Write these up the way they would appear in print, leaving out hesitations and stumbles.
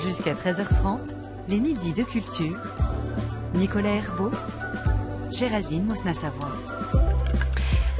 Jusqu'à 13h30, les midis de culture. Nicolas Herbeau, Géraldine Mosna-Savoie.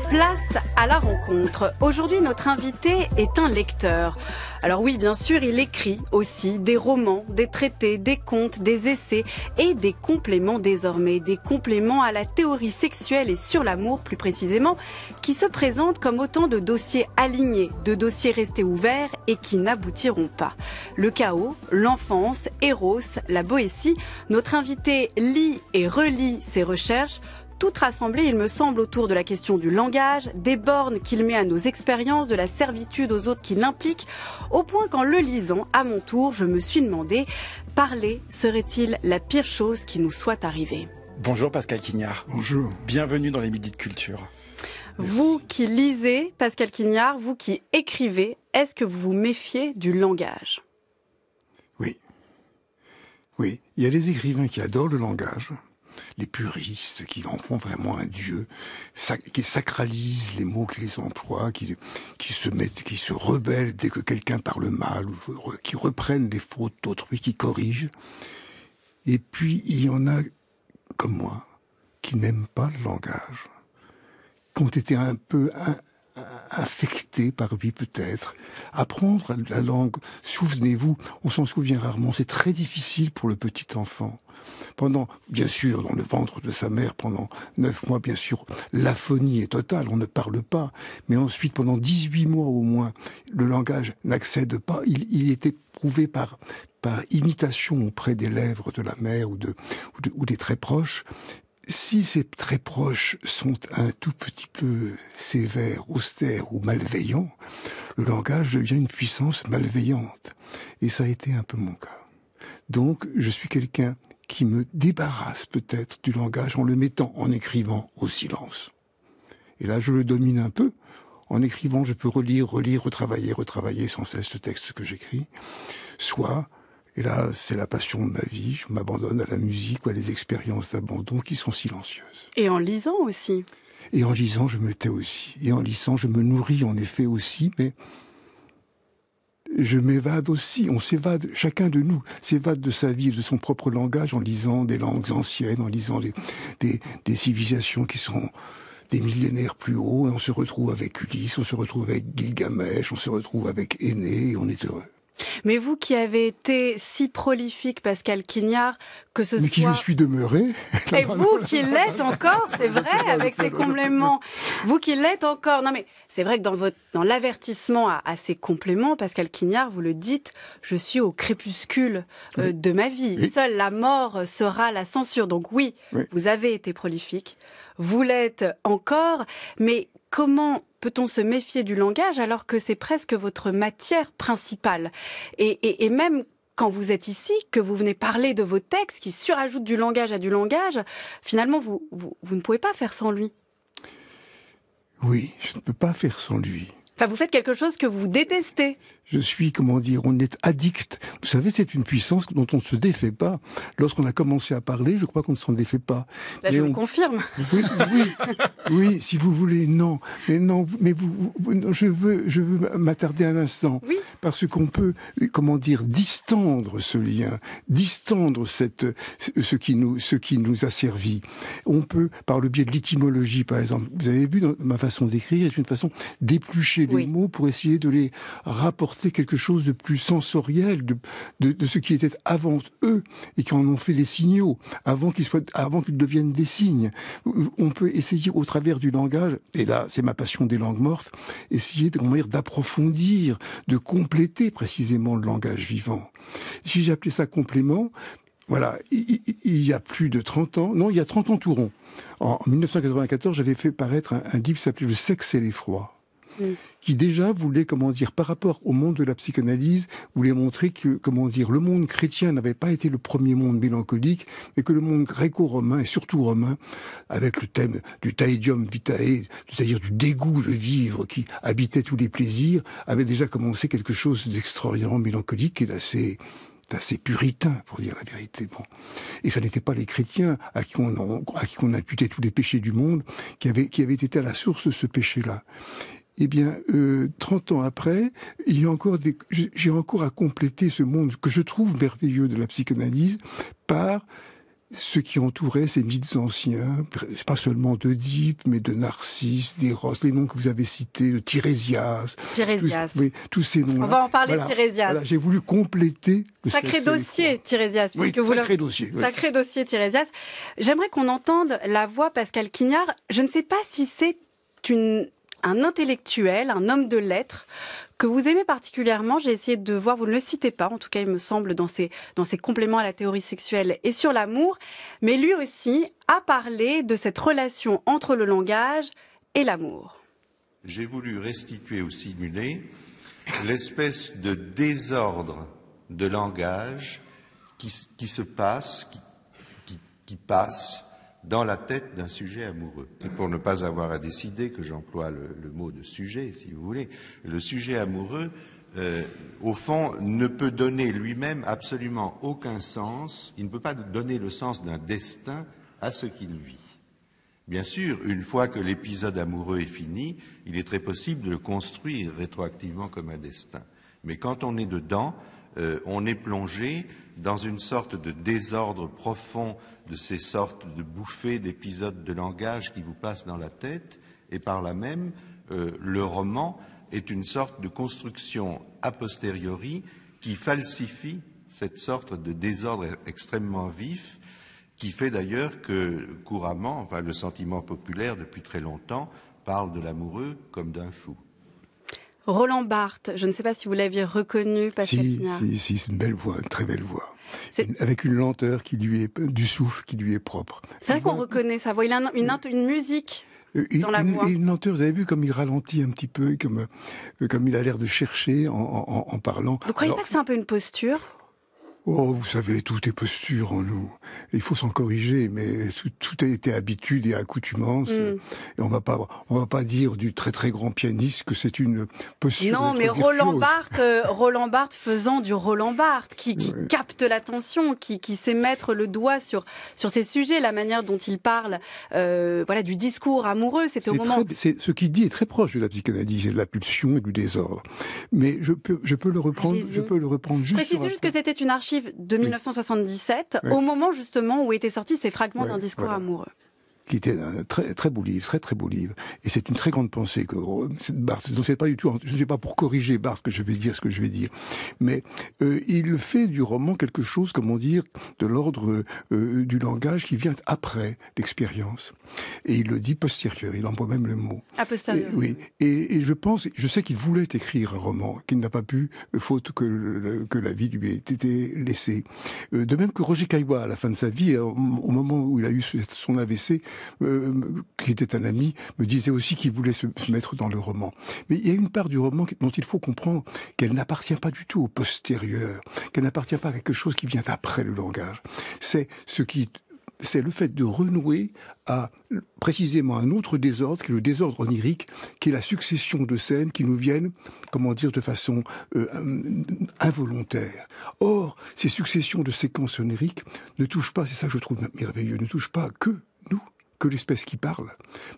Place à la rencontre. Aujourd'hui, notre invité est un lecteur. Alors oui, bien sûr, il écrit aussi des romans, des traités, des contes, des essais et des compléments désormais. Des compléments à la théorie sexuelle et sur l'amour, plus précisément, qui se présentent comme autant de dossiers alignés, de dossiers restés ouverts et qui n'aboutiront pas. Le chaos, l'enfance, Eros, la Boétie. Notre invité lit et relit ses recherches, toutes rassemblées, il me semble, autour de la question du langage, des bornes qu'il met à nos expériences, de la servitude aux autres qui l'impliquent, au point qu'en le lisant, à mon tour, je me suis demandé, parler serait-il la pire chose qui nous soit arrivée ? Bonjour Pascal Quignard. Bonjour. Bienvenue dans les Midis de Culture. Vous qui lisez, Pascal Quignard, vous qui écrivez, est-ce que vous vous méfiez du langage ? Oui. Oui, il y a des écrivains qui adorent le langage. Les puristes qui en font vraiment un dieu, qui sacralisent les mots qu'ils emploient, qui se rebellent dès que quelqu'un parle mal, ou qui reprennent les fautes d'autrui, qui corrigent. Et puis il y en a, comme moi, qui n'aiment pas le langage, qui ont été un peu infectés par lui peut-être. Apprendre la langue, souvenez-vous, on s'en souvient rarement, c'est très difficile pour le petit enfant. Pendant, bien sûr, dans le ventre de sa mère, pendant 9 mois, bien sûr, l'aphonie est totale, on ne parle pas. Mais ensuite, pendant 18 mois au moins, le langage n'accède pas. Il est éprouvé par imitation auprès des lèvres de la mère ou des très proches. Si ces très proches sont un tout petit peu sévères, austères ou malveillants, le langage devient une puissance malveillante. Et ça a été un peu mon cas. Donc, je suis quelqu'un qui me débarrasse peut-être du langage en le mettant, en écrivant au silence. Et là, je le domine un peu. En écrivant, je peux relire, retravailler sans cesse le texte que j'écris. Soit, et là, c'est la passion de ma vie, je m'abandonne à la musique ou à des expériences d'abandon qui sont silencieuses. Et en lisant aussi. Et en lisant, je me tais aussi. Et en lisant, je me nourris en effet aussi, mais je m'évade aussi, on s'évade, chacun de nous s'évade de sa vie, de son propre langage en lisant des langues anciennes, en lisant des civilisations qui sont des millénaires plus haut, et on se retrouve avec Ulysse, on se retrouve avec Gilgamesh, on se retrouve avec Énée, et on est heureux. Mais vous qui avez été si prolifique, Pascal Quignard, que ce soit... Mais qui je suis demeuré. Et vous qui l'êtes encore, c'est vrai, avec ces compléments. Vous qui l'êtes encore. Non mais c'est vrai que dans l'avertissement à ces compléments, Pascal Quignard, vous le dites, je suis au crépuscule de ma vie. Oui. Seule la mort sera la censure. Donc oui, vous avez été prolifique. Vous l'êtes encore. Mais comment peut-on se méfier du langage alors que c'est presque votre matière principale ? Et même quand vous êtes ici, que vous venez parler de vos textes qui surajoutent du langage à du langage, finalement, vous ne pouvez pas faire sans lui. Oui, je ne peux pas faire sans lui. Enfin, vous faites quelque chose que vous détestez. Je suis, on est addict. Vous savez, c'est une puissance dont on ne se défait pas. Lorsqu'on a commencé à parler, je crois qu'on ne s'en défait pas. Là, je le confirme. Oui, si vous voulez, non. Mais je veux m'attarder un instant. Oui. Parce qu'on peut, distendre ce lien, distendre ce qui nous a servi. On peut, par le biais de l'étymologie, par exemple, vous avez vu dans ma façon d'écrire, c'est une façon d'éplucher les mots pour essayer de les rapporter quelque chose de plus sensoriel, de ce qui était avant eux et qui en ont fait les signaux, avant qu'ils deviennent des signes. On peut essayer au travers du langage, et là c'est ma passion des langues mortes, essayer d'approfondir, de compléter précisément le langage vivant. Si j'ai appelé ça complément, voilà, il y a plus de 30 ans, non, il y a 30 ans tout rond. En 1994, j'avais fait paraître un livre qui s'appelait « Le sexe et l'effroi ». Qui déjà voulait, par rapport au monde de la psychanalyse, voulait montrer que, le monde chrétien n'avait pas été le premier monde mélancolique, mais que le monde gréco-romain, et surtout romain, avec le thème du taedium vitae, c'est-à-dire du dégoût de vivre qui habitait tous les plaisirs, avait déjà commencé quelque chose d'extraordinairement mélancolique et d'assez puritain, pour dire la vérité. Bon. Et ça n'était pas les chrétiens à qui on imputait tous les péchés du monde qui avaient été à la source de ce péché-là. Eh bien, 30 ans après, j'ai encore à compléter ce monde que je trouve merveilleux de la psychanalyse par ce qui entourait ces mythes anciens, pas seulement d'Oedipe, mais de Narcisse, d'Eros, les noms que vous avez cités, de Tirésias. Tous ces noms-là. On va en parler de Tirésias. Voilà, j'ai voulu compléter le sacré dossier, Tirésias. Oui, sacré dossier. Oui. Sacré dossier, Tirésias. J'aimerais qu'on entende la voix Pascal Quignard. Je ne sais pas si c'est un intellectuel, un homme de lettres, que vous aimez particulièrement. J'ai essayé de voir, vous ne le citez pas, en tout cas il me semble, dans ses compléments à la théorie sexuelle et sur l'amour, mais lui aussi a parlé de cette relation entre le langage et l'amour. J'ai voulu restituer ou simuler l'espèce de désordre de langage qui se passe, qui passe dans la tête d'un sujet amoureux. Et pour ne pas avoir à décider, que j'emploie le mot de sujet, si vous voulez, le sujet amoureux, au fond, ne peut donner lui-même absolument aucun sens, il ne peut pas donner le sens d'un destin à ce qu'il vit. Bien sûr, une fois que l'épisode amoureux est fini, il est très possible de le construire rétroactivement comme un destin. Mais quand on est dedans, on est plongé dans une sorte de désordre profond de ces sortes de bouffées d'épisodes de langage qui vous passent dans la tête, et par là même, le roman est une sorte de construction a posteriori qui falsifie cette sorte de désordre extrêmement vif, qui fait d'ailleurs que couramment, enfin le sentiment populaire depuis très longtemps, parle de l'amoureux comme d'un fou. Roland Barthes, je ne sais pas si vous l'aviez reconnu, Pascal Quignard. Si, c'est une belle voix, une très belle voix. Avec une lenteur du souffle qui lui est propre. C'est vrai qu'on reconnaît sa voix, il a une musique dans la voix. Et une lenteur, vous avez vu comme il ralentit un petit peu, comme il a l'air de chercher en parlant. Vous croyez pas que c'est un peu une posture ? Oh, vous savez, tout est posture en nous. Il faut s'en corriger, mais tout a été habitude et accoutumance. Et on va pas dire du très très grand pianiste que c'est une posture. Non, mais Roland Barthes faisant du Roland Barthes, qui capte l'attention, qui sait mettre le doigt sur ces sujets, la manière dont il parle, du discours amoureux. C'était au moment. Ce qu'il dit est très proche de la psychanalyse et de la pulsion et du désordre. Mais je peux le reprendre. Allez-y. Je peux le reprendre juste. Précisez juste que c'était une archive de 1977, au moment justement où étaient sortis ces fragments d'un discours amoureux. Qui était un très très beau livre, très très beau livre. Et c'est une très grande pensée que Barthes. Donc c'est pas du tout. Je ne sais pas pour corriger Barthes que je vais dire ce que je vais dire, mais il fait du roman quelque chose, comment dire, de l'ordre du langage qui vient après l'expérience. Et il le dit postérieur. Il emploie même le mot. A posteriori. Oui. Et je sais qu'il voulait écrire un roman, qu'il n'a pas pu, faute que la vie lui ait été laissée. De même que Roger Caillois, à la fin de sa vie, au moment où il a eu son AVC. Qui était un ami, me disait aussi qu'il voulait se mettre dans le roman. Mais il y a une part du roman dont il faut comprendre qu'elle n'appartient pas du tout au postérieur, qu'elle n'appartient pas à quelque chose qui vient après le langage. C'est le fait de renouer à précisément un autre désordre, qui est le désordre onirique, qui est la succession de scènes qui nous viennent, comment dire, de façon involontaire. Or, ces successions de séquences oniriques ne touchent pas, c'est ça que je trouve merveilleux, ne touchent pas que nous, que l'espèce qui parle,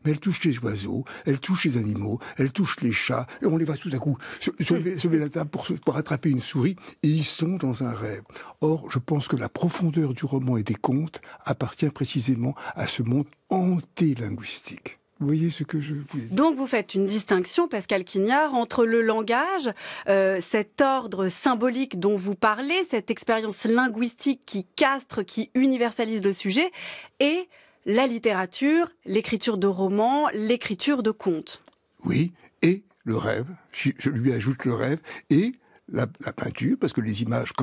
mais elle touche les oiseaux, elle touche les animaux, elle touche les chats, et on les voit tout à coup se lever la table pour attraper une souris, et ils sont dans un rêve. Or, je pense que la profondeur du roman et des contes appartient précisément à ce monde antélinguistique. Vous voyez ce que je voulais dire ? Donc vous faites une distinction, Pascal Quignard, entre le langage, cet ordre symbolique dont vous parlez, cette expérience linguistique qui castre, qui universalise le sujet, et la littérature, l'écriture de romans, l'écriture de contes. Oui, et le rêve, je lui ajoute le rêve, et la peinture, parce que les images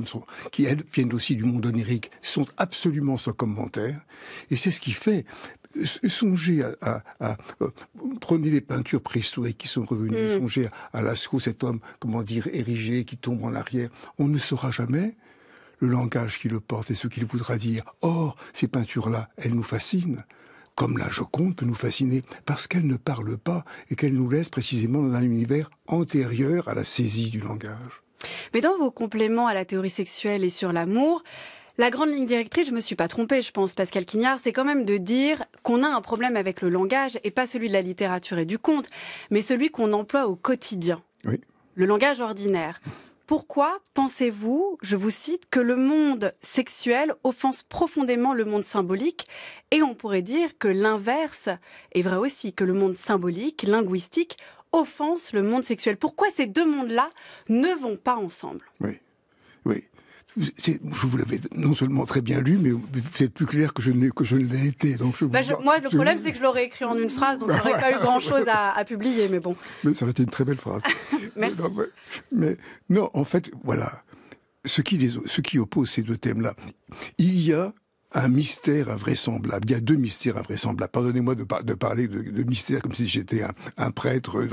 qui elles viennent aussi du monde onirique, sont absolument sans commentaire, et c'est ce qui fait. Songez prenez les peintures préhistoriques qui sont revenues, songez à Lascaux, cet homme, comment dire, érigé, qui tombe en arrière, on ne saura jamais le langage qui le porte et ce qu'il voudra dire. Or, ces peintures-là, elles nous fascinent, comme la Joconde peut nous fasciner, parce qu'elles ne parlent pas et qu'elles nous laissent précisément dans un univers antérieur à la saisie du langage. Mais dans vos compléments à la théorie sexuelle et sur l'amour, La grande ligne directrice, je me suis pas trompée, je pense, Pascal Quignard, c'est quand même de dire qu'on a un problème avec le langage, et pas celui de la littérature et du conte, mais celui qu'on emploie au quotidien. Oui. Le langage ordinaire. Pourquoi pensez-vous, je vous cite, que le monde sexuel offense profondément le monde symbolique? Et on pourrait dire que l'inverse est vrai aussi, que le monde symbolique, linguistique, offense le monde sexuel. Pourquoi ces deux mondes-là ne vont pas ensemble? Oui, oui. Je vous l'avais non seulement très bien lu, mais vous êtes plus clair que je ne l'ai été. Donc moi, le problème, c'est que je l'aurais écrit en une phrase, donc j'aurais pas eu grand-chose à publier, mais bon. Mais ça aurait été une très belle phrase. Merci. Mais non, en fait, voilà. Ce qui oppose ces deux thèmes-là, il y a un mystère invraisemblable. Il y a deux mystères invraisemblables. Pardonnez-moi de parler de mystère comme si j'étais un prêtre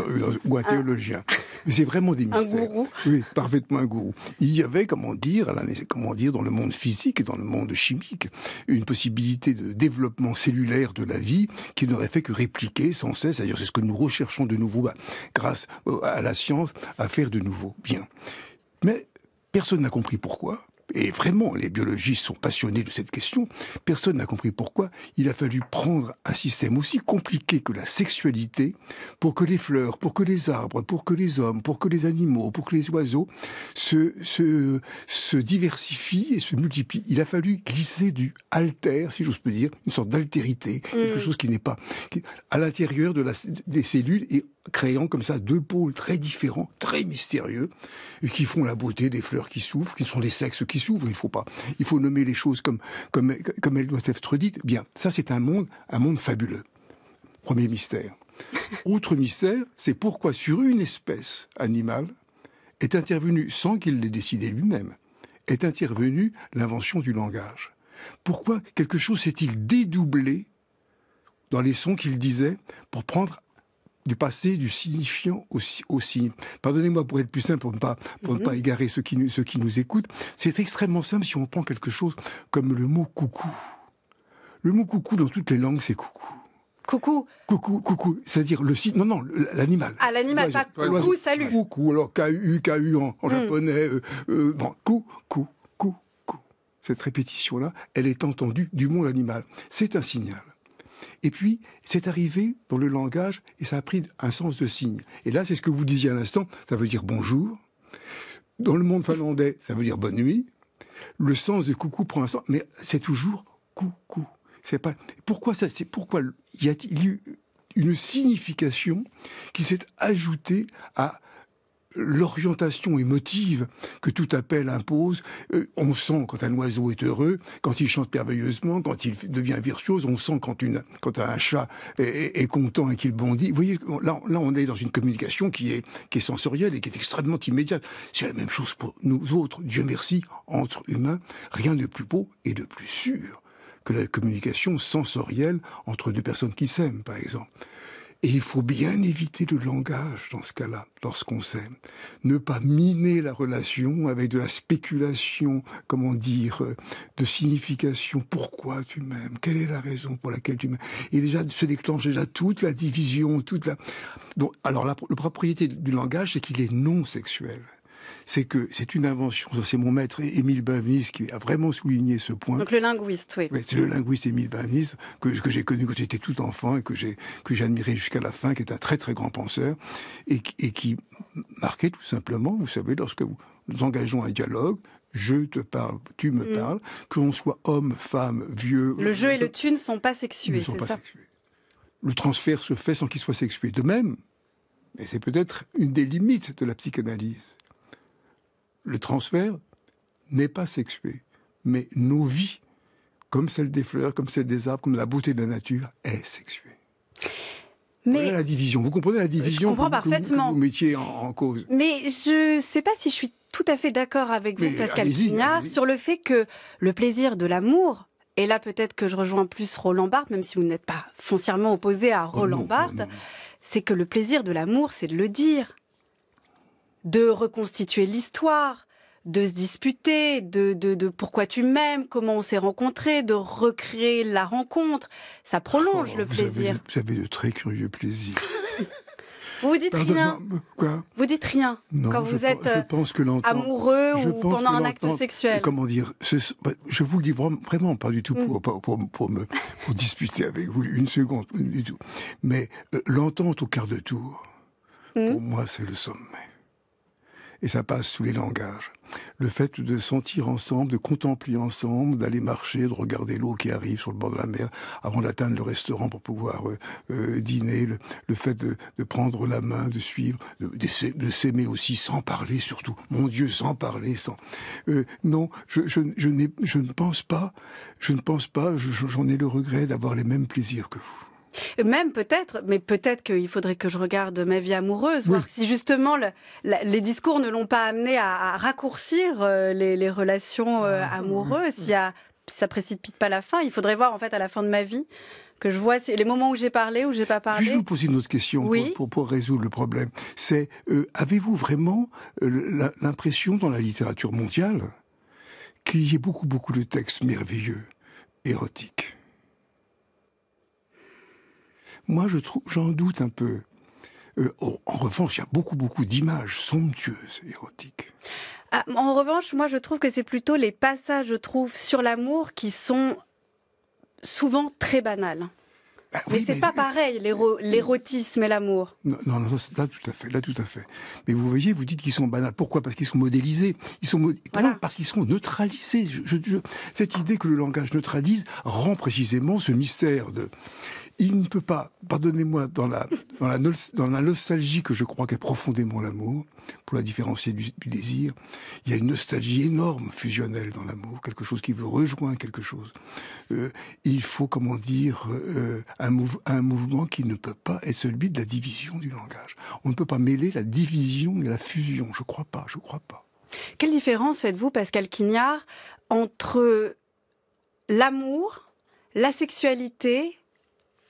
ou un théologien. Mais c'est vraiment des mystères. Un gourou. Oui, parfaitement un gourou. Il y avait, comment dire, dans le monde physique et dans le monde chimique, une possibilité de développement cellulaire de la vie qui n'aurait fait que répliquer sans cesse. C'est-à-dire, c'est ce que nous recherchons de nouveau, grâce à la science, à faire de nouveau. Bien. Mais personne n'a compris pourquoi. Et vraiment, les biologistes sont passionnés de cette question. Personne n'a compris pourquoi il a fallu prendre un système aussi compliqué que la sexualité pour que les fleurs, pour que les arbres, pour que les hommes, pour que les animaux, pour que les oiseaux se diversifient et se multiplient. Il a fallu glisser du alter, si j'ose dire, une sorte d'altérité, quelque chose qui n'est pas à l'intérieur des cellules et créant comme ça deux pôles très différents, très mystérieux, et qui font la beauté des fleurs qui s'ouvrent, qui sont des sexes qui s'ouvrent. Il faut nommer les choses comme elles doivent être dites. Bien, ça c'est un monde fabuleux. Premier mystère. Autre mystère, c'est pourquoi sur une espèce animale est intervenue, sans qu'il l'ait décidé lui-même, est intervenue l'invention du langage. Pourquoi quelque chose s'est-il dédoublé dans les sons qu'il disait pour prendre du passé, du signifiant au signe. Pardonnez-moi pour être plus simple, pour ne pas égarer ceux qui nous écoutent. C'est extrêmement simple si on prend quelque chose comme le mot coucou. Le mot coucou dans toutes les langues, c'est coucou. Coucou. Coucou. C'est-à-dire le signe. Non, l'animal. Ah, l'animal, pas coucou, salut. Coucou, alors K-U en japonais. Coucou. Cette répétition-là, elle est entendue du monde animal. C'est un signal. Et puis, c'est arrivé dans le langage et ça a pris un sens de signe. Et là, c'est ce que vous disiez à l'instant, ça veut dire bonjour. Dans le monde finlandais, ça veut dire bonne nuit. Le sens de coucou prend un sens, mais c'est toujours coucou. C'est pas... Pourquoi y a-t-il eu une signification qui s'est ajoutée à l'orientation émotive que tout appel impose? On sent quand un oiseau est heureux, quand il chante merveilleusement, quand il devient virtuose, on sent quand un chat est content et qu'il bondit. Vous voyez, là on est dans une communication qui est sensorielle et qui est extrêmement immédiate. C'est la même chose pour nous autres, Dieu merci, entre humains. Rien de plus beau et de plus sûr que la communication sensorielle entre deux personnes qui s'aiment, par exemple. Et il faut bien éviter le langage dans ce cas-là, lorsqu'on s'aime. Ne pas miner la relation avec de la spéculation, de signification. Pourquoi tu m'aimes? Quelle est la raison pour laquelle tu m'aimes? Et déjà, se déclenche déjà toute la division, Donc, alors, la propriété du langage, c'est qu'il est non sexuel. C'est que c'est une invention. C'est mon maître Émile Benveniste qui a vraiment souligné ce point. Donc le linguiste, oui. Oui, c'est le linguiste Émile Benveniste que j'ai connu quand j'étais tout enfant et que j'ai admiré jusqu'à la fin, qui est un très très grand penseur et qui marquait tout simplement, vous savez, lorsque nous engageons un dialogue, je te parle, tu me parles, que l'on soit homme, femme, vieux. Le jeu et le tu ne sont pas sexués, c'est ça. Le transfert se fait sans qu'il soit sexué. De même, et c'est peut-être une des limites de la psychanalyse, le transfert n'est pas sexué, mais nos vies, comme celle des fleurs, comme celle des arbres, comme la beauté de la nature, est sexuée. Mais voilà la division. Vous comprenez la division? Je comprends parfaitement. Que vous mettiez en cause. Mais je ne sais pas si je suis tout à fait d'accord avec vous, Pascal Quignard, sur le fait que le plaisir de l'amour, et là peut-être que je rejoins plus Roland Barthes, même si vous n'êtes pas foncièrement opposé à Roland Barthes, c'est que le plaisir de l'amour, c'est de le dire, de reconstituer l'histoire, de se disputer, de pourquoi tu m'aimes, comment on s'est rencontrés, de recréer la rencontre. Ça prolonge le plaisir. Vous avez de très curieux plaisirs. Vous dites rien. Quoi ? Vous dites rien Non, quand vous êtes je pense que amoureux ou pendant un acte sexuel. Comment dire ? Je vous le dis vraiment pas du tout pour disputer avec vous une seconde du tout. Mais l'entente au quart de tour, pour moi, c'est le sommet. Et ça passe sous les langages. Le fait de sentir ensemble, de contempler ensemble, d'aller marcher, de regarder l'eau qui arrive sur le bord de la mer avant d'atteindre le restaurant pour pouvoir dîner, le fait de prendre la main, de suivre, de s'aimer aussi sans parler surtout. Mon Dieu, sans parler, sans... non, je ne pense pas, j'en ai le regret d'avoir les mêmes plaisirs que vous. Même peut-être, mais peut-être qu'il faudrait que je regarde ma vie amoureuse, voir si justement les discours ne l'ont pas amené à raccourcir les relations amoureuses, si ça précipite pas la fin. Il faudrait voir en fait à la fin de ma vie que je vois les moments où j'ai parlé, où j'ai pas parlé. Puis-je vous poser une autre question pour résoudre le problème ? C'est, avez-vous vraiment l'impression dans la littérature mondiale qu'il y ait beaucoup de textes merveilleux, érotiques ? Moi, j'en doute un peu. En revanche, il y a beaucoup d'images somptueuses, érotiques. En revanche, moi, je trouve que c'est plutôt les passages, sur l'amour qui sont souvent très banals. Mais c'est pas pareil, l'érotisme et l'amour. Non, là tout à fait. Mais vous voyez, vous dites qu'ils sont banals. Pourquoi ? Parce qu'ils sont modélisés. Non, parce qu'ils sont neutralisés. Cette idée que le langage neutralise rend précisément ce mystère de... Il ne peut pas, pardonnez-moi, dans la nostalgie que je crois qu'est profondément l'amour, pour la différencier du désir, il y a une nostalgie énorme, fusionnelle dans l'amour, quelque chose qui veut rejoindre quelque chose. Il faut, comment dire, un mouvement qui ne peut pas être celui de la division du langage. On ne peut pas mêler la division et la fusion, je crois pas. Quelle différence faites-vous, Pascal Quignard, entre l'amour, la sexualité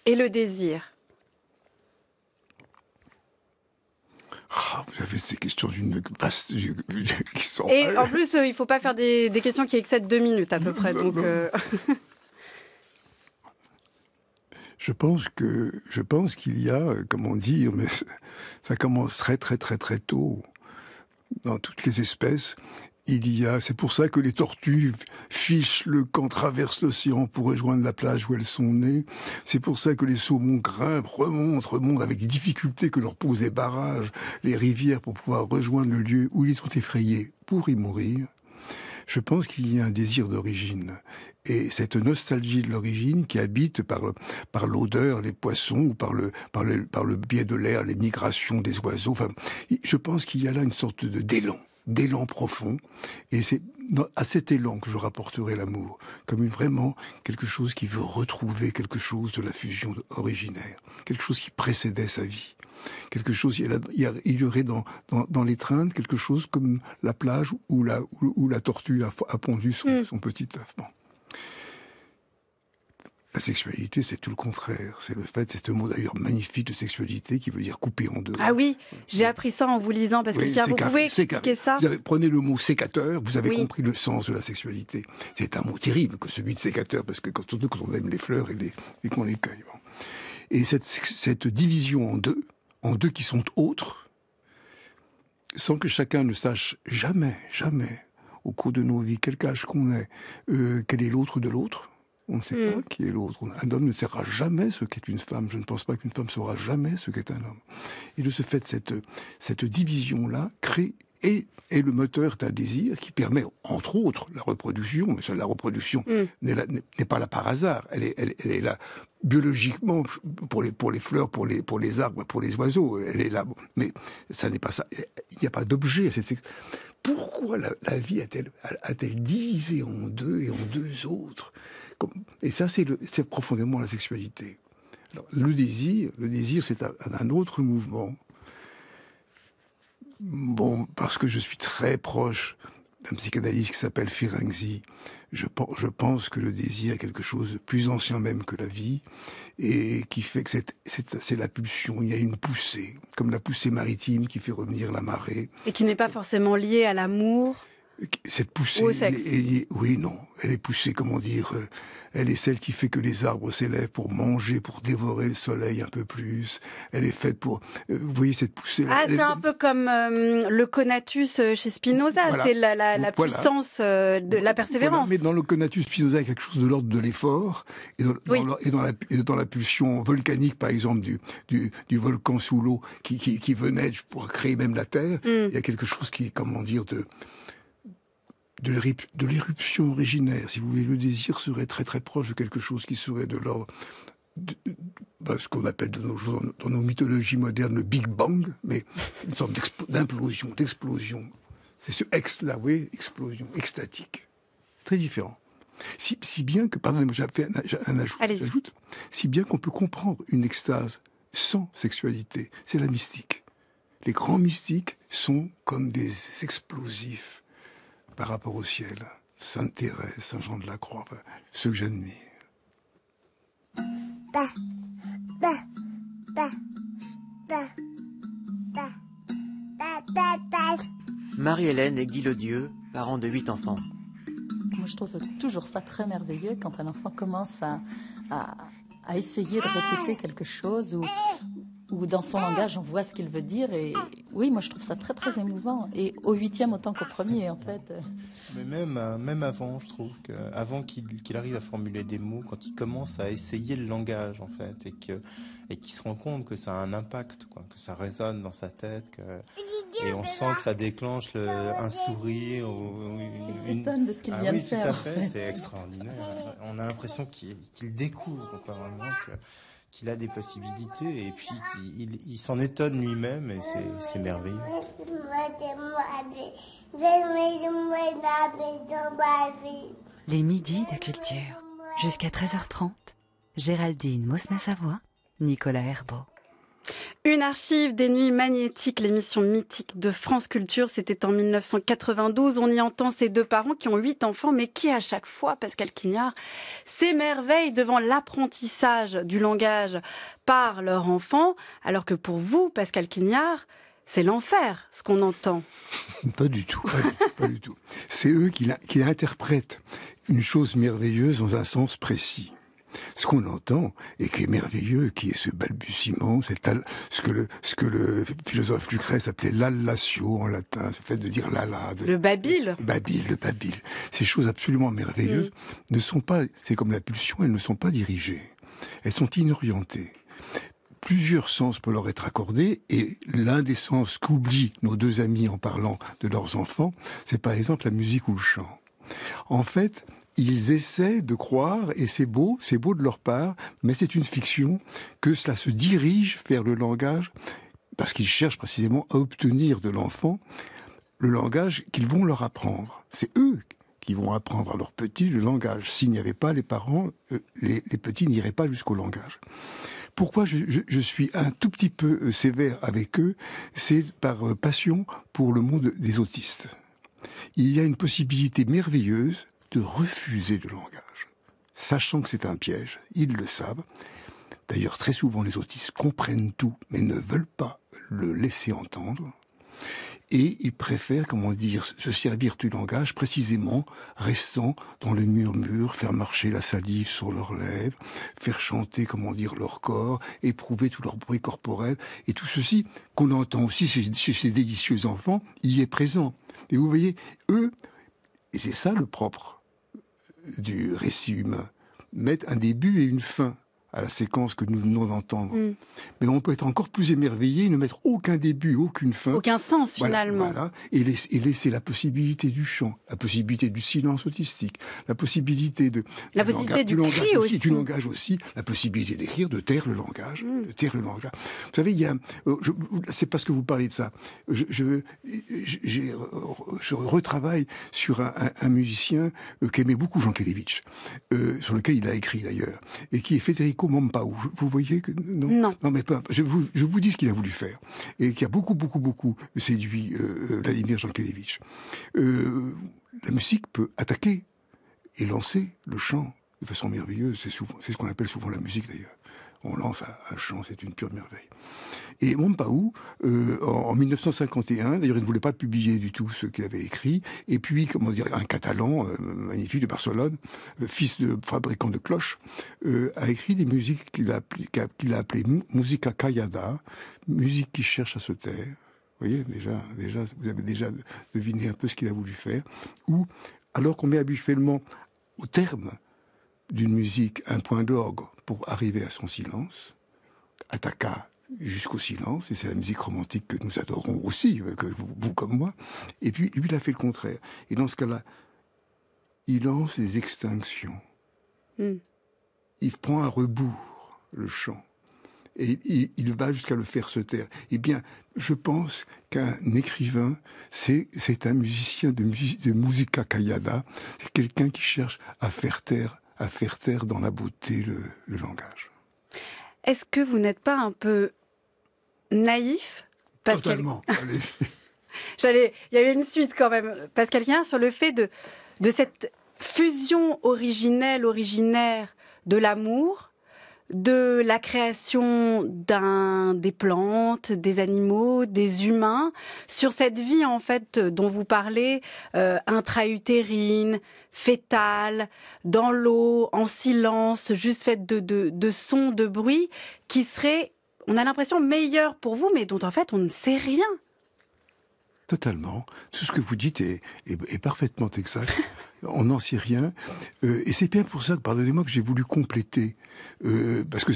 et le désir? Vous avez ces questions d'une vaste... qui sont... Et en plus, il ne faut pas faire des questions qui excèdent 2 minutes à peu près. Donc, Je pense qu'il y a, comment dire, mais ça commence très tôt dans toutes les espèces. C'est pour ça que les tortues fichent le camp, traversent l'océan pour rejoindre la plage où elles sont nées. C'est pour ça que les saumons grimpent, remontent avec des difficultés que leur posent les barrages, les rivières pour pouvoir rejoindre le lieu où ils sont effrayés pour y mourir. Je pense qu'il y a un désir d'origine. Et cette nostalgie de l'origine qui habite par l'odeur, les poissons, ou par le biais de l'air, les migrations des oiseaux. Enfin, je pense qu'il y a là une sorte d'élan profond, et c'est à cet élan que je rapporterai l'amour, comme vraiment quelque chose qui veut retrouver quelque chose de la fusion originaire, quelque chose qui précédait sa vie, quelque chose, il y aurait dans l'étreinte quelque chose comme la plage où la tortue a pondu son petit œuf. Bon. La sexualité, c'est tout le contraire. C'est ce mot d'ailleurs magnifique de sexualité qui veut dire couper en deux. Ah oui, j'ai appris ça en vous lisant, parce que vous pouvez expliquer ça. Prenez le mot sécateur, vous avez compris le sens de la sexualité. C'est un mot terrible que celui de sécateur, parce que surtout quand on aime les fleurs et qu'on les cueille. Bon. Et cette division en deux qui sont autres, sans que chacun ne sache jamais, au cours de nos vies, quel âge qu'on est, quel est l'autre de l'autre. On ne sait pas qui est l'autre. Un homme ne saura jamais ce qu'est une femme. Je ne pense pas qu'une femme saura jamais ce qu'est un homme. Et de ce fait, cette division-là crée et le moteur d'un désir qui permet, entre autres, la reproduction. Mais la reproduction n'est pas là par hasard. Elle est là biologiquement pour les fleurs, pour les arbres, pour les oiseaux. Elle est là. Mais ça n'est pas ça. Il n'y a pas d'objet à cette... Pourquoi la vie a-t-elle divisé en deux et en deux autres ? Et ça, c'est profondément la sexualité. Alors, le désir, c'est un autre mouvement. Bon, parce que je suis très proche d'un psychanalyste qui s'appelle Ferenczi, je pense que le désir est quelque chose de plus ancien même que la vie, et qui fait que c'est la pulsion. Il y a une poussée, comme la poussée maritime qui fait revenir la marée. Et qui n'est pas forcément liée à l'amour. Cette poussée, Ou au sexe. oui, non, elle est poussée, comment dire, elle est celle qui fait que les arbres s'élèvent pour manger, pour dévorer le soleil un peu plus. Elle est faite pour, vous voyez cette poussée. Ah, c'est un peu comme le conatus chez Spinoza, Voilà. c'est la Voilà. puissance de la persévérance. Voilà. Mais dans le conatus Spinoza, il y a quelque chose de l'ordre de l'effort, et Oui. dans la pulsion volcanique, par exemple, du volcan sous l'eau qui venait pour créer même la Terre, il y a quelque chose qui, comment dire, de l'éruption originaire. Si vous voulez, le désir serait très très proche de quelque chose qui serait de l'ordre de ce qu'on appelle de nos jours, dans nos mythologies modernes, le Big Bang, mais une sorte d'implosion, d'explosion. C'est ce ex-là, vous voyez, explosion, extatique. C'est très différent. Si bien que, pardonnez-moi, j'ai fait un ajout, j'ajoute, si bien qu'on peut comprendre une extase sans sexualité, c'est la mystique. Les grands mystiques sont comme des explosifs par rapport au ciel. Sainte Thérèse, Saint Jean de la Croix, ceux que j'admire. Marie-Hélène et Guy Ledieu, parents de 8 enfants. Moi, je trouve toujours ça très merveilleux quand un enfant commence à essayer de répéter quelque chose ou dans son langage, on voit ce qu'il veut dire. Et oui, moi, je trouve ça très, très émouvant. Et au 8e autant qu'au 1er, en fait. Mais même avant, je trouve qu'avant qu'il arrive à formuler des mots, quand il commence à essayer le langage, en fait, et qu'il se rend compte que ça a un impact, quoi, que ça résonne dans sa tête, et on sent que ça déclenche un sourire. Il s'étonne de ce qu'il vient de faire. Tout à fait, c'est extraordinaire. On a l'impression qu'il découvre, quoi, vraiment, qu'il a des possibilités, et puis il s'en étonne lui-même, et c'est merveilleux. Les midis de culture. Jusqu'à 13h30. Géraldine Mosna-Savoie, Nicolas Herbeau. Une archive des Nuits Magnétiques, l'émission mythique de France Culture, c'était en 1992. On y entend ces deux parents qui ont 8 enfants, mais qui à chaque fois, Pascal Quignard, s'émerveillent devant l'apprentissage du langage par leur enfant, alors que pour vous, Pascal Quignard, c'est l'enfer, ce qu'on entend. Pas du tout, pas du tout. C'est eux qui interprètent une chose merveilleuse dans un sens précis. Ce qu'on entend, et qui est merveilleux, qui est ce balbutiement, c'est ce que le philosophe Lucrèce appelait l'allatio en latin, c'est le fait de dire lala. Le babil. Le babil. Ces choses absolument merveilleuses ne sont pas, c'est comme la pulsion, elles ne sont pas dirigées. Elles sont inorientées. Plusieurs sens peuvent leur être accordés, et l'un des sens qu'oublient nos deux amis en parlant de leurs enfants, c'est par exemple la musique ou le chant. En fait, ils essaient de croire, et c'est beau de leur part, mais c'est une fiction, que cela se dirige vers le langage, parce qu'ils cherchent précisément à obtenir de l'enfant le langage qu'ils vont leur apprendre. C'est eux qui vont apprendre à leurs petits le langage. S'il n'y avait pas les parents, les petits n'iraient pas jusqu'au langage. Pourquoi je suis un tout petit peu sévère avec eux, c'est par passion pour le monde des autistes. Il y a une possibilité merveilleuse de refuser le langage, sachant que c'est un piège, ils le savent. D'ailleurs, très souvent, les autistes comprennent tout, mais ne veulent pas le laisser entendre. Et ils préfèrent, se servir du langage, précisément, restant dans le murmure, faire marcher la salive sur leurs lèvres, faire chanter, leur corps, éprouver tout leur bruit corporel. Et tout ceci, qu'on entend aussi chez ces délicieux enfants, y est présent. Et vous voyez, eux, et c'est ça le propre du récit humain, mettre un début et une fin à la séquence que nous venons d'entendre. Mais on peut être encore plus émerveillé et ne mettre aucun début, aucune fin. Aucun sens, finalement. Voilà, et laisser la possibilité du chant, la possibilité du silence autistique, la possibilité du cri aussi. Du langage aussi, la possibilité d'écrire, de taire le langage. De taire le langage. Vous savez, c'est parce que vous parlez de ça. Je retravaille sur un musicien qu'aimait beaucoup Jean Kelevitch, sur lequel il a écrit d'ailleurs, et qui est Federico Mompaou. Vous voyez que non, mais peu importe. Je vous dis ce qu'il a voulu faire et qui a beaucoup séduit Vladimir Jankélévitch. La musique peut attaquer et lancer le chant de façon merveilleuse. C'est ce qu'on appelle souvent la musique d'ailleurs. on lance un chant, c'est une pure merveille. Et Mompau, en 1951, d'ailleurs il ne voulait pas publier du tout ce qu'il avait écrit, et puis, comment dire, un Catalan magnifique de Barcelone, fils de fabricant de cloches, a écrit des musiques qu'il a appelées Musica Callada, musique qui cherche à se taire. Vous voyez, déjà, vous avez déjà deviné un peu ce qu'il a voulu faire. Ou, alors qu'on met habituellement au terme d'une musique un point d'orgue pour arriver à son silence, attaqua jusqu'au silence, et c'est la musique romantique que nous adorons aussi, que vous comme moi, et puis lui il a fait le contraire. Et dans ce cas-là, il lance les extinctions. Il prend à rebours le chant, et il va jusqu'à le faire se taire. Eh bien, je pense qu'un écrivain, c'est un musicien de musica callada, c'est quelqu'un qui cherche à faire taire dans la beauté le langage. Est-ce que vous n'êtes pas un peu naïf, Pascal? Totalement. Il y avait une suite quand même, Pascal Quignard, sur le fait de cette fusion originaire de l'amour, de la création des plantes, des animaux, des humains, sur cette vie en fait dont vous parlez, intra-utérine, fétale, dans l'eau, en silence, juste faite de sons, de bruits, qui serait, on a l'impression, meilleure pour vous, mais dont en fait on ne sait rien. Totalement. Tout ce que vous dites est parfaitement exact. On n'en sait rien. Et c'est bien pour ça que, pardonnez-moi, que j'ai voulu compléter. Parce que,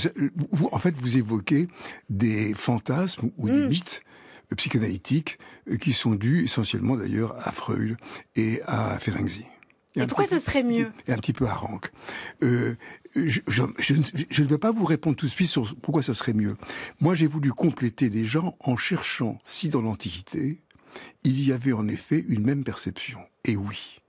en fait, vous évoquez des fantasmes ou des mythes psychanalytiques qui sont dus essentiellement, d'ailleurs, à Freud et à Ferenczi. Et pourquoi ce serait mieux? Et un petit peu à Rank. Je ne vais pas vous répondre tout de suite sur pourquoi ce serait mieux. Moi, j'ai voulu compléter des gens en cherchant si dans l'Antiquité, il y avait en effet une même perception. Et oui.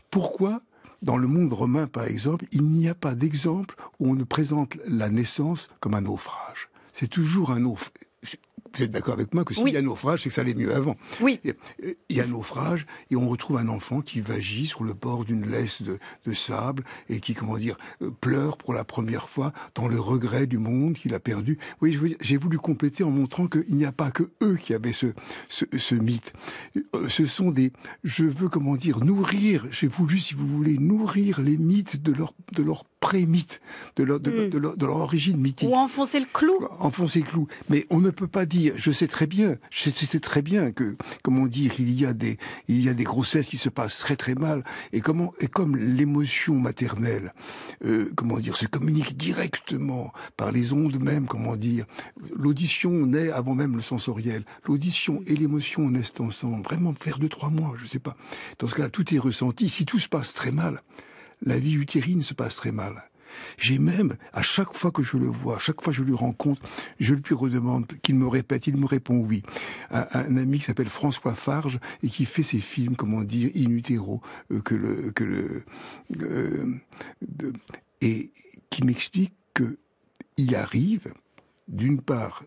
Pourquoi, dans le monde romain, par exemple, il n'y a pas d'exemple où on ne présente la naissance comme un naufrage? C'est toujours un naufrage. Vous êtes d'accord avec moi que s'il y a un naufrage, c'est que ça allait mieux avant. Oui. Il y a un naufrage et on retrouve un enfant qui vagit sur le bord d'une laisse de sable et qui, comment dire, pleure pour la première fois dans le regret du monde qu'il a perdu. Oui, j'ai voulu compléter en montrant qu'il n'y a pas que eux qui avaient ce mythe. Ce sont je veux, comment dire, nourrir, j'ai voulu, si vous voulez, nourrir les mythes de leur pré-mythe, de leur origine mythique. Ou enfoncer le clou. Enfoncer le clou. Mais on ne peut pas dire, je sais très bien que, comment dire, il y a des grossesses qui se passent très très mal, et comme l'émotion maternelle, comment dire, se communique directement par les ondes même, comment dire, l'audition naît avant même le sensoriel. L'audition et l'émotion naissent ensemble, vraiment vers 2-3 mois, je sais pas. Dans ce cas-là, tout est ressenti. Si tout se passe très mal, la vie utérine se passe très mal. J'ai même, à chaque fois que je le vois, à chaque fois que je lui rencontre, je lui redemande qu'il me répète, il me répond oui. Un ami qui s'appelle François Farge et qui fait ses films, comment dire, in utero, et qui m'explique que il arrive, d'une part,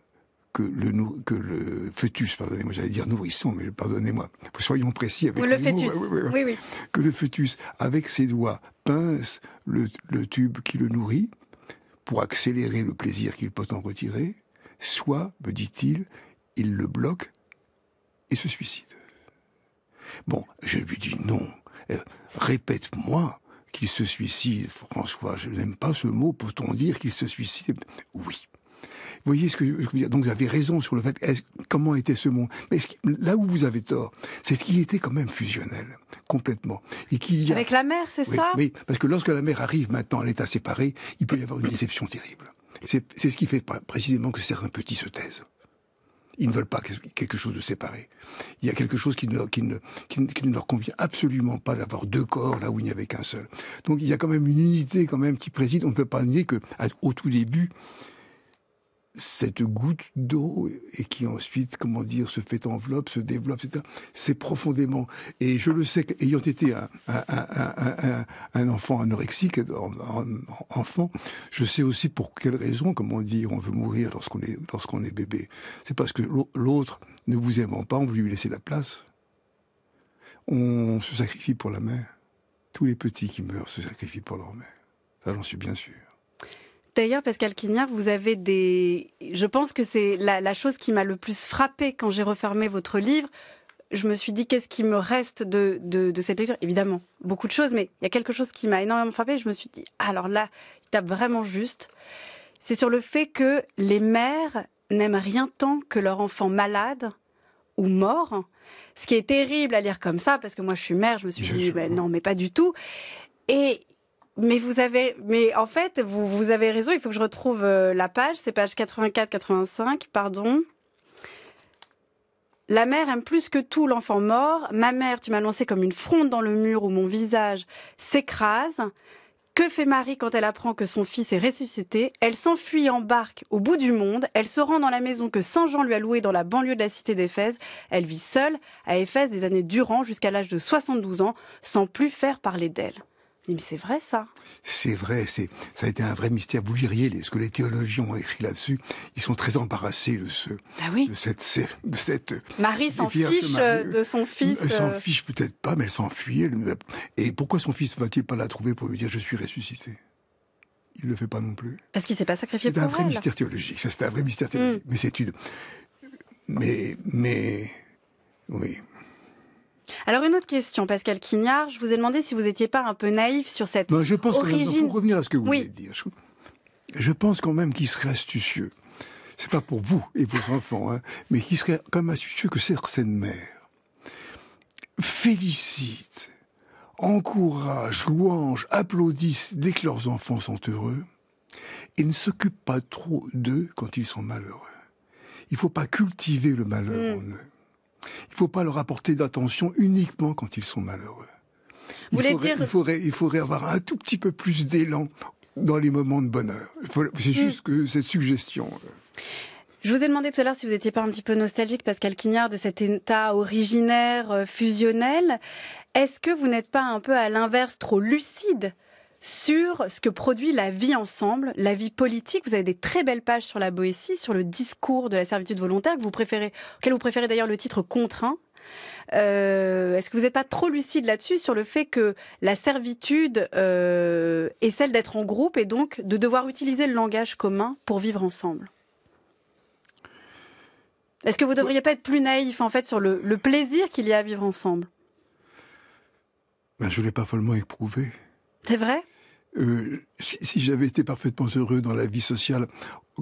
que le fœtus, pardonnez-moi, j'allais dire nourrisson, mais pardonnez-moi, soyons précis avec le fœtus. Oui. Que le fœtus, avec ses doigts, pince le tube qui le nourrit pour accélérer le plaisir qu'il peut en retirer, soit, me dit-il, il le bloque et se suicide. Bon, je lui dis non, répète-moi qu'il se suicide, François, je n'aime pas ce mot, peut-on dire qu'il se suicide? Oui. Vous voyez ce que je veux dire? Donc vous avez raison sur le fait, comment était ce monde. Mais là où vous avez tort, c'est qu'il était quand même fusionnel, complètement. Et avec la mère, c'est ça? Oui, parce que lorsque la mère arrive maintenant à l'état séparé, il peut y avoir une déception terrible. C'est ce qui fait précisément que certains petits se taisent. Ils ne veulent pas quelque chose de séparé. Il y a quelque chose qui ne leur convient absolument pas d'avoir deux corps là où il n'y avait qu'un seul. Donc il y a quand même une unité quand même qui préside. On ne peut pas nier qu'au tout début, cette goutte d'eau et qui ensuite, comment dire, se fait enveloppe, se développe, etc. C'est profondément. Et je le sais, ayant été un enfant anorexique, enfant, je sais aussi pour quelle raison, comment dire, on veut mourir lorsqu'on est bébé. C'est parce que l'autre, ne vous aimant pas, on veut lui laisser la place. On se sacrifie pour la mère. Tous les petits qui meurent se sacrifient pour leur mère. Ça, j'en suis bien sûr. D'ailleurs, Pascal Quignard, vous avez des... Je pense que c'est la chose qui m'a le plus frappée quand j'ai refermé votre livre. Je me suis dit, qu'est-ce qui me reste de cette lecture? Évidemment, beaucoup de choses, mais il y a quelque chose qui m'a énormément frappée. Je me suis dit, alors là, il tape vraiment juste. C'est sur le fait que les mères n'aiment rien tant que leur enfant malade ou mort. Ce qui est terrible à lire comme ça, parce que moi je suis mère, je me suis dit, non, mais pas du tout. Mais en fait, vous avez raison, il faut que je retrouve la page, c'est page 84-85, pardon. La mère aime plus que tout l'enfant mort. Ma mère, tu m'as lancé comme une fronde dans le mur où mon visage s'écrase. Que fait Marie quand elle apprend que son fils est ressuscité? Elle s'enfuit en barque au bout du monde. Elle se rend dans la maison que Saint Jean lui a louée dans la banlieue de la cité d'Éphèse. Elle vit seule à Éphèse des années durant jusqu'à l'âge de 72 ans sans plus faire parler d'elle. Mais c'est vrai, ça? C'est vrai, ça a été un vrai mystère. Vous liriez ce que les théologiens ont écrit là-dessus. Ils sont très embarrassés de cette Marie s'en fiche de son fils. Elle s'en fiche peut-être pas, mais elle s'enfuit. Et pourquoi son fils va-t-il pas la trouver pour lui dire « je suis ressuscité » Il le fait pas non plus. Parce qu'il s'est pas sacrifié pour elle. C'est un vrai mystère théologique. Ça, c'est un vrai mystère théologique. Mais c'est une... Mais... Oui... Alors une autre question, Pascal Quignard, je vous ai demandé si vous n'étiez pas un peu naïf sur cette origine... Je pense pour revenir à ce que vous voulez dire, je pense quand même qu'il serait astucieux, c'est pas pour vous et vos enfants, mais qu'il serait quand même astucieux que certaines mères félicitent, encouragent, louangent, applaudissent dès que leurs enfants sont heureux et ne s'occupent pas trop d'eux quand ils sont malheureux. Il ne faut pas cultiver le malheur en eux. Il ne faut pas leur apporter d'attention uniquement quand ils sont malheureux. Il faudrait avoir un tout petit peu plus d'élan dans les moments de bonheur. C'est juste que cette suggestion. Je vous ai demandé tout à l'heure si vous n'étiez pas un petit peu nostalgique, Pascal Quignard, de cet état originaire, fusionnel. Est-ce que vous n'êtes pas un peu à l'inverse trop lucide sur ce que produit la vie ensemble, la vie politique? Vous avez des très belles pages sur la Boétie, sur le discours de la servitude volontaire, auquel vous préférez d'ailleurs le titre contraint. Est-ce que vous n'êtes pas trop lucide là-dessus, sur le fait que la servitude est celle d'être en groupe et donc de devoir utiliser le langage commun pour vivre ensemble? Est-ce que vous ne devriez pas être plus naïf en fait sur le plaisir qu'il y a à vivre ensemble? Je ne l'ai pas follement éprouvé. C'est vrai? Si j'avais été parfaitement heureux dans la vie sociale,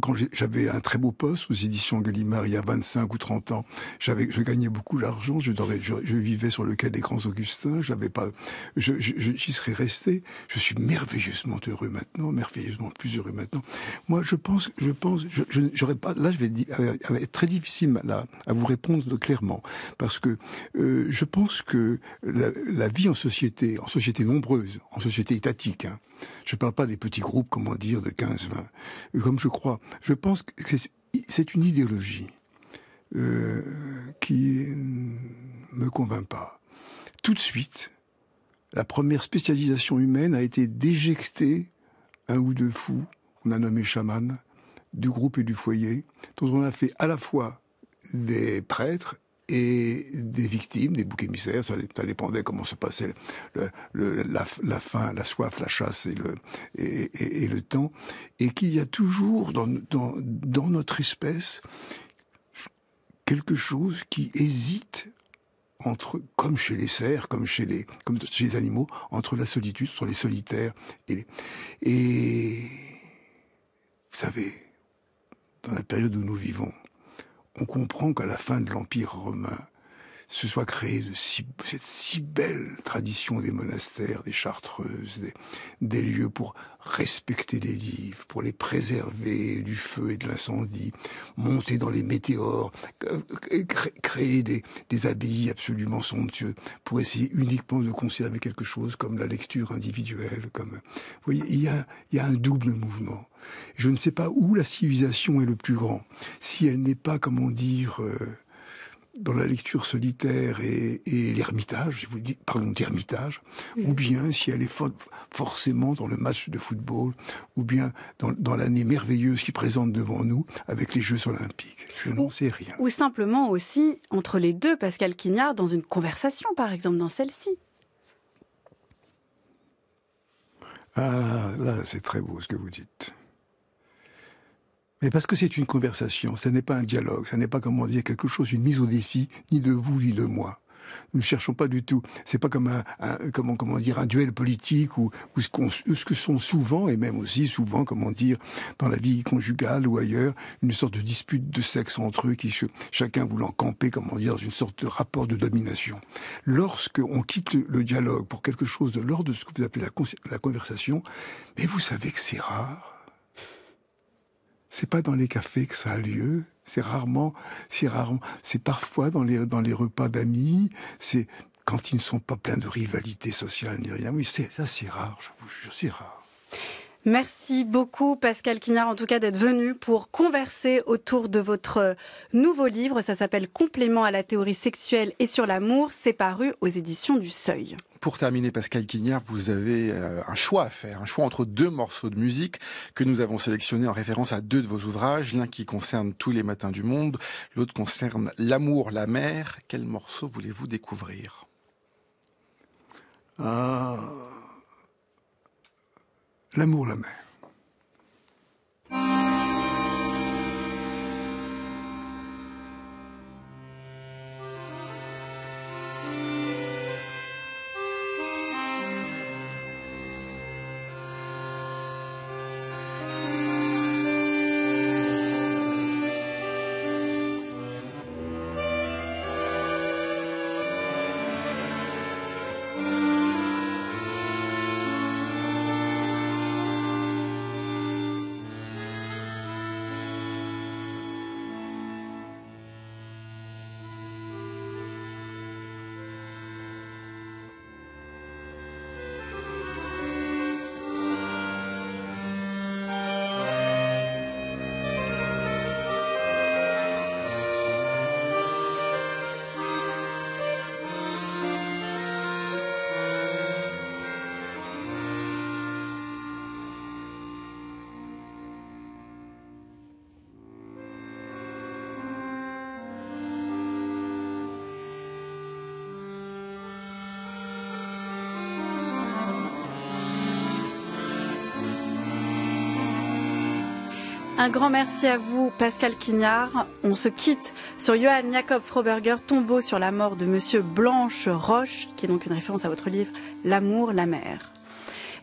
quand j'avais un très beau poste aux éditions Gallimard il y a 25 ou 30 ans, je gagnais beaucoup d'argent, je vivais sur le quai des Grands Augustins, j'y serais resté. Je suis merveilleusement heureux maintenant, merveilleusement plus heureux maintenant. Moi, j'aurais pas, là, ça va être très difficile à vous répondre clairement, parce que je pense que la vie en société nombreuse, en société étatique, je ne parle pas des petits groupes, comment dire, de 15-20, comme je pense que c'est une idéologie qui ne me convainc pas. Tout de suite, la première spécialisation humaine a été d'éjecter un ou deux fous, qu'on a nommés chamans, du groupe et du foyer, dont on a fait à la fois des prêtres et des victimes, des boucs émissaires. Ça dépendait comment se passait la faim, la soif, la chasse et le temps. Et qu'il y a toujours dans notre espèce quelque chose qui hésite comme chez les cerfs, comme chez les animaux, entre la solitude, entre les solitaires et vous savez, dans la période où nous vivons, on comprend qu'à la fin de l'Empire romain, se soit créée cette si belle tradition des monastères, des chartreuses, des lieux pour respecter les livres, pour les préserver du feu et de l'incendie, monter dans les météores, créer des abbayes absolument somptueux pour essayer uniquement de conserver quelque chose comme la lecture individuelle. Vous voyez, il y a un double mouvement. Je ne sais pas où la civilisation est le plus grand. Si elle n'est pas, comment dire, dans la lecture solitaire et l'ermitage, je vous dis, parlons d'ermitage, ou bien si elle est forcément dans le match de football, ou bien dans l'année merveilleuse qui présente devant nous avec les Jeux Olympiques. Je n'en sais rien. Ou simplement aussi, entre les deux, Pascal Quignard, dans une conversation, par exemple, dans celle-ci. Ah, là, c'est très beau ce que vous dites. Mais parce que c'est une conversation, ce n'est pas un dialogue, ce n'est pas, comment dire, quelque chose, une mise au défi, ni de vous, ni de moi. Nous ne cherchons pas du tout. C'est pas comme comment dire, un duel politique ou ce que sont souvent, et même aussi souvent, comment dire, dans la vie conjugale ou ailleurs, une sorte de dispute de sexe entre eux, chacun voulant camper, comment dire, dans une sorte de rapport de domination. Lorsque on quitte le dialogue pour quelque chose de l'ordre de ce que vous appelez la conversation, mais vous savez que c'est rare. C'est pas dans les cafés que ça a lieu. C'est parfois dans les repas d'amis. C'est quand ils ne sont pas pleins de rivalité sociale ni rien. Oui, c'est rare, je vous jure, c'est rare. Merci beaucoup Pascal Quignard en tout cas d'être venu pour converser autour de votre nouveau livre. Ça s'appelle Complément à la théorie sexuelle et sur l'amour. C'est paru aux éditions du Seuil. Pour terminer, Pascal Quignard, vous avez un choix à faire, un choix entre 2 morceaux de musique que nous avons sélectionnés en référence à 2 de vos ouvrages, l'un qui concerne Tous les matins du monde, l'autre concerne L'amour, la mer. Quel morceau voulez-vous découvrir ? L'amour, la mer. Un grand merci à vous, Pascal Quignard. On se quitte sur Johann Jakob Froberger, Tombeau sur la mort de Monsieur Blanche Roche, qui est donc une référence à votre livre L'amour, la mer.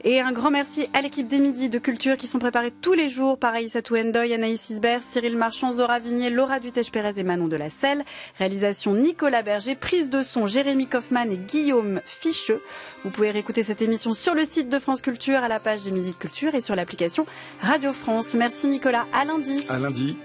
Et un grand merci à l'équipe des Midis de Culture qui sont préparés tous les jours par Aïssatou Endoy, Anaïs Isbert, Cyril Marchand, Zora Vignier, Laura Dutèche-Pérez et Manon de la Selle. Réalisation Nicolas Berger, prise de son Jérémy Kaufmann et Guillaume Ficheux. Vous pouvez réécouter cette émission sur le site de France Culture, à la page des Midis de Culture et sur l'application Radio France. Merci Nicolas, à lundi. À lundi.